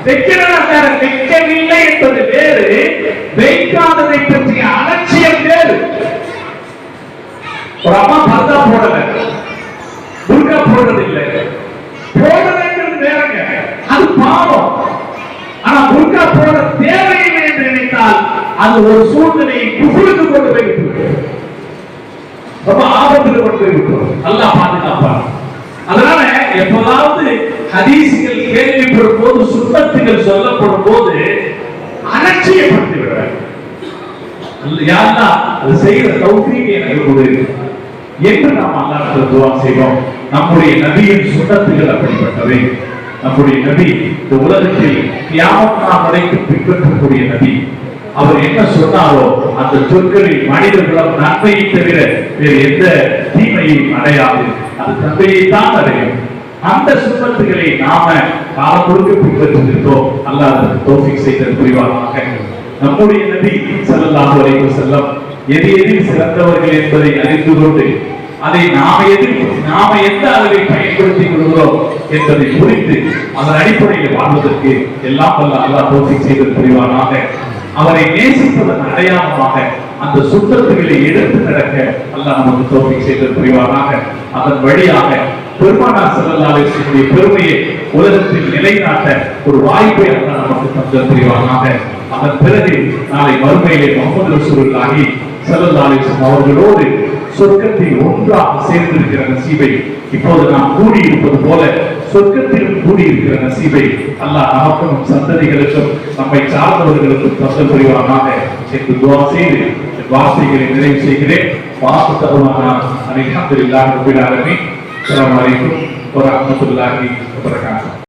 வைக்கவில்லை என்பது வேறு, வைக்காததை பற்றிய அலட்சியம் வேறு. ஒரு அம்மா பர்தா போடல, புர்கா போடுறதில்லை, போடுறதுங்கிறது வேறங்க, அது பாவம். ஆனா புர்கா போட தேவையில்லை என்று நினைத்தால் அது ஒரு சூழ்நிலையை குஃப்ருக்கு கொண்டு போய் விட்டுவிடும், ரொம்ப ஆபத்துக்கு கொண்டு போய் விட்டுரும். அல்லாஹ் பாதுகாப்பார். அதனால எப்போதாவது ஹதீஸ்கள் கேள்விப்படும் போது, சுன்னத்துகள் சொல்லப்படும் போது அலட்சியப்படுத்தி விடுறாங்க. யா அல்லாஹ் அது செய்யற தௌஃபீக் எனக்கு கொடு என்று நாம் அல்லாஹ்விடம் துஆ செய்வோம். நம்முடைய நபியின் சுன்னத்துகள் அப்படிப்பட்டவை. நம்முடைய நபி இந்த உலகத்தில் கியாமத் நாள் வரைக்கும் பின்பற்றக்கூடிய நபி. அவர் என்ன சொன்னாரோ அந்த சொற்களில் மனிதர்களும் நன்மையை தவிர வேறு எந்த தீமையும் அடையாது, அது நன்மையைத்தான் அடையும். அந்த சுன்னத்துகளை நாம காலம் முழுக்க பின்பற்றிருந்தோம். அல்லாஹ் அதற்கு தௌஃபீக் செய்த புரிவானாக. நம்முடைய நபி ஸல்லல்லாஹு அலைஹி வஸல்லம் எதில் சிறந்தவர்கள் என்பதை அறிந்து கொண்டு அதை நாம எந்த அளவை பயன்படுத்திக் கொள்கிறோம் என்பதை புரிந்து அதன் அடிப்படையில் வாழ்வதற்கு எல்லாம் வல்ல அல்லாஹ் தௌஃபீக் செய்த புரிவானாக. அவரை நேசிப்பதன் அடையாளமாக அந்த சுத்தத்துகளை எடுத்து நடக்க அல்லாஹ் நமக்கு தௌஃபீக் செய்த புரிவானாக. அதன் வழியாக பெருமானார் ஸல்லல்லாஹு அலைஹி வஸல்லம் பெருமையை உலகத்தில் நிலைநாட்ட ஒரு வாய்ப்பை அல்லாஹ் நமக்கு தந்த புரிவானாக. அதன் பிறகு நாளை மறுமையிலே முஹம்மது ரசூலுல்லாஹி ஸல்லல்லாஹு அலைஹி வஸல்லம் அவர்களோடு சொர்க்கத்தில் ஒன்றாக சேர்ந்திருக்கிற நசீபை, இப்போது நாம் கூடியிருப்பது போல சொர்க்கத்தில் கூடியிருக்கிற நசீபை அல்லாஹ் நமக்கும் சந்ததிகளுக்கும் நம்மை சார்ந்தவர்களுக்கும் தந்த புரிவானாக என்று துஆ செய்து வார்த்தைகளை நிறைவு செய்கிறேன். அல்ஹம்துலில்லாஹி ரப்பில் ஆலமீன். அஸ்ஸலாமு அலைக்கும் வரஹ்மத்துல்லாஹி வபரகாத்துஹு.